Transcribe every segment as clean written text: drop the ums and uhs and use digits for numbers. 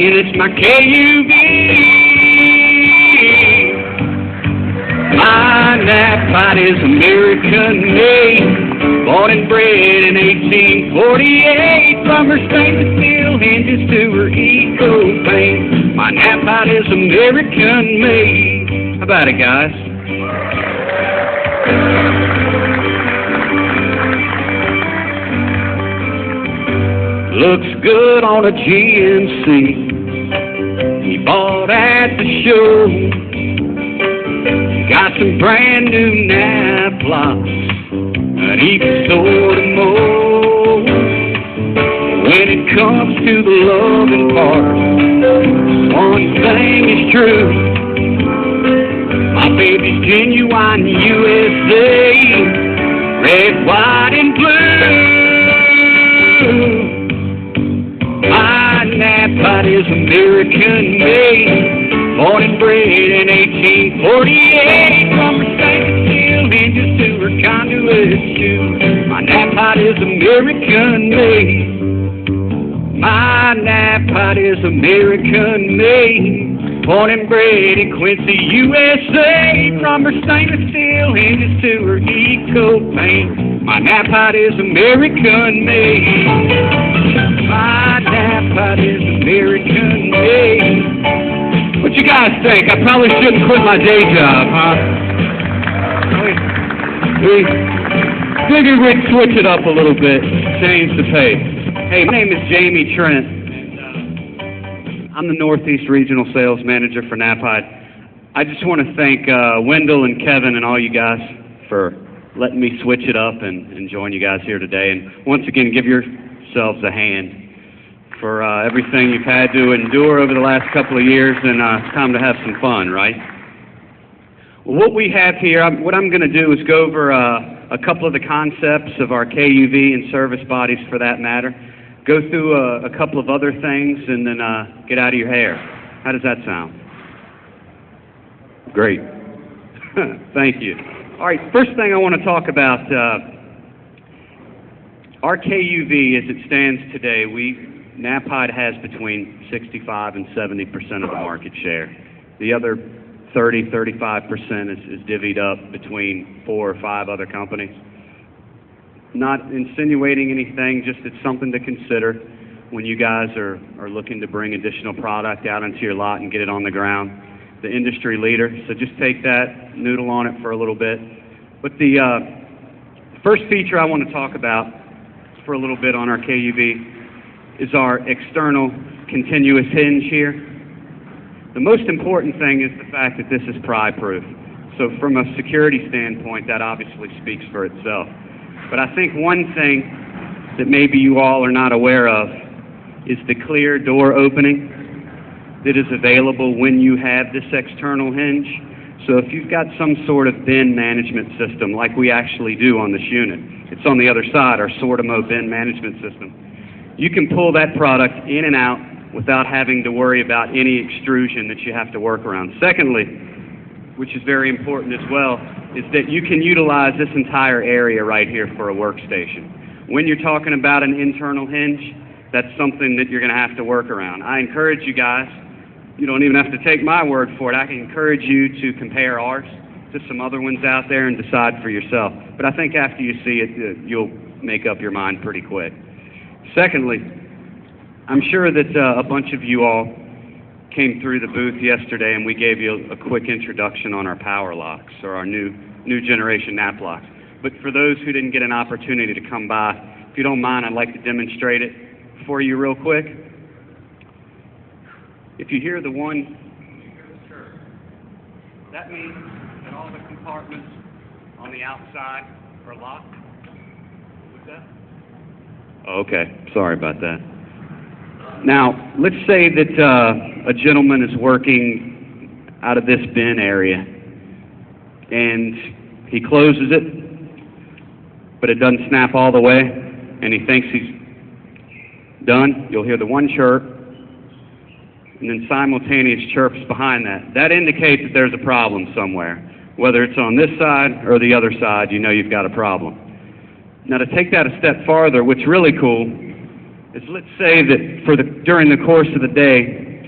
and it's my KUV. My nap pot is American made, born and bred in 1848. From her stainless steel hinges to her eco paint, my nap pot is American made. How about it, guys? Looks good on a GMC he bought at the show. Got some brand new nap blocks that he can sort of mold. When it comes to the loving part, one thing is true: my baby's genuine USA, red, white, and blue. My nap pot is American made, born and bred in 1848. From her stainless steel hinges to her conduit shoes, my nap pot is American made. My nap pot is American made, born and bred in Quincy, USA. From her stainless steel hinges to her eco paint, my nap pot is American made. My nap pot is American made. What you guys think? I probably shouldn't quit my day job, huh? Maybe we'd switch it up a little bit, change the pace. Hey, my name is Jamie Trent, and I'm the Northeast Regional Sales Manager for Nap PIE. I just want to thank Wendell and Kevin and all you guys for letting me switch it up and join you guys here today. And once again, give yourselves a hand for everything you've had to endure over the last couple of years, and it's time to have some fun, right? Well, what we have here, what I'm going to do is go over a couple of the concepts of our KUV and service bodies for that matter, go through a couple of other things, and then get out of your hair. How does that sound? Great. Thank you. All right, first thing I want to talk about, our KUV as it stands today, Nap PIE has between 65 and 70% of the market share. The other 30-35% is divvied up between 4 or 5 other companies. Not insinuating anything, just it's something to consider when you guys are looking to bring additional product out into your lot and get it on the ground. The industry leader, so just take that, noodle on it for a little bit. But the first feature I want to talk about for a little bit on our KUV is our external continuous hinge here. The most important thing is the fact that this is pry-proof. So from a security standpoint, that obviously speaks for itself. But I think one thing that maybe you all are not aware of is the clear door opening that is available when you have this external hinge. So if you've got some sort of bin management system like we actually do on this unit, it's on the other side, our Sortimo bin management system. You can pull that product in and out without having to worry about any extrusion that you have to work around. Secondly, which is very important as well, is that you can utilize this entire area right here for a workstation. When you're talking about an internal hinge, that's something that you're going to have to work around. I encourage you guys, you don't even have to take my word for it, I can encourage you to compare ours to some other ones out there and decide for yourself. But I think after you see it, you'll make up your mind pretty quick. Secondly, I'm sure that a bunch of you all came through the booth yesterday and we gave you a quick introduction on our power locks, or our new generation nap locks. But for those who didn't get an opportunity to come by, if you don't mind, I'd like to demonstrate it for you real quick. If you hear the one, you hear the chirp, that means that all the compartments on the outside are locked. What's that? Oh, okay, sorry about that. Now, let's say that a gentleman is working out of this bin area, and he closes it, but it doesn't snap all the way, and he thinks he's done. You'll hear the one chirp, and then simultaneous chirps behind that. That indicates that there's a problem somewhere. Whether it's on this side or the other side, you know you've got a problem. Now, to take that a step farther, what's really cool is, let's say that during the course of the day,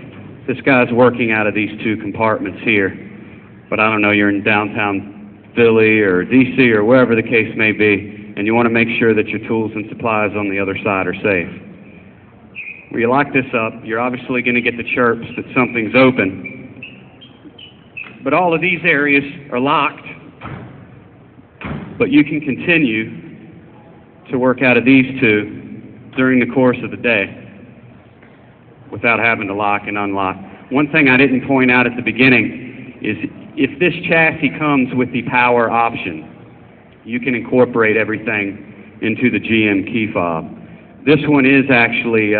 This guy's working out of these two compartments here, but I don't know, you're in downtown Philly or DC or wherever the case may be, and you want to make sure that your tools and supplies on the other side are safe. When you lock this up, you're obviously going to get the chirps that something's open, but all of these areas are locked, but you can continue to work out of these two during the course of the day without having to lock and unlock. One thing I didn't point out at the beginning is if this chassis comes with the power option, you can incorporate everything into the GM key fob. This one is actually,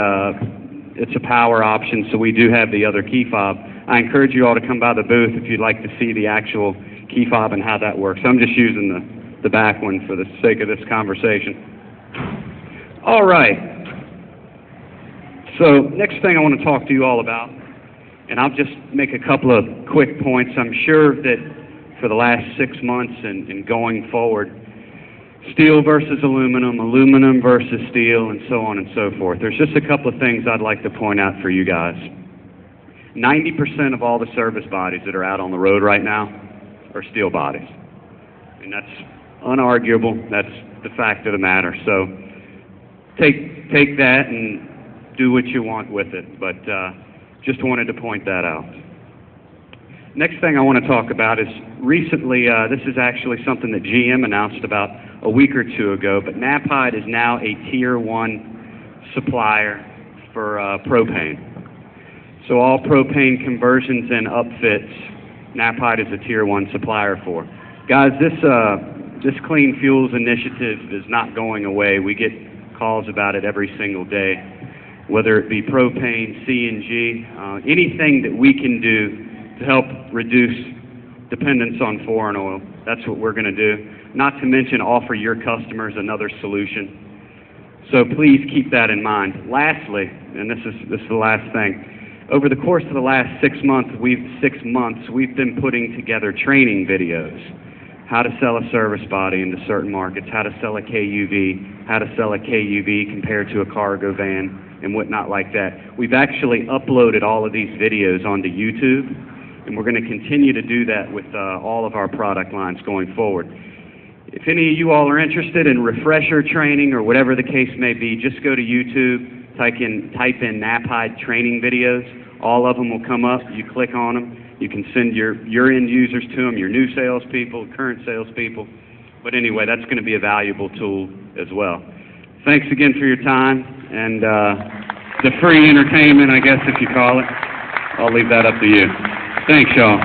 it's a power option, so we do have the other key fob. I encourage you all to come by the booth if you'd like to see the actual key fob and how that works. I'm just using the back one for the sake of this conversation. All right. So next thing I want to talk to you all about, and I'll just make a couple of quick points. I'm sure that for the last 6 months and going forward, steel versus aluminum, aluminum versus steel, and so on and so forth. There's just a couple of things I'd like to point out for you guys. 90% of all the service bodies that are out on the road right now are steel bodies. And that's unarguable. That's the fact of the matter. So take that and do what you want with it, but just wanted to point that out. Next thing I want to talk about is recently, this is actually something that GM announced about a week or two ago, but NAPIDE is now a Tier 1 supplier for propane. So all propane conversions and upfits, NAPIDE is a Tier 1 supplier for. Guys, this Clean Fuels initiative is not going away. We get calls about it every single day. Whether it be propane, CNG, anything that we can do to help reduce dependence on foreign oil, that's what we're going to do. Not to mention offer your customers another solution. So please keep that in mind. Lastly, and this is the last thing, over the course of the last 6 months, we've been putting together training videos. How to sell a service body into certain markets, how to sell a KUV, how to sell a KUV compared to a cargo van, and whatnot like that. We've actually uploaded all of these videos onto YouTube, and we're going to continue to do that with all of our product lines going forward. If any of you all are interested in refresher training or whatever the case may be, just go to YouTube, type in NAPIDE training videos. All of them will come up. You click on them. You can send your end users to them, your new salespeople, current salespeople. But anyway, that's going to be a valuable tool as well. Thanks again for your time and the free entertainment, I guess, if you call it. I'll leave that up to you. Thanks, y'all.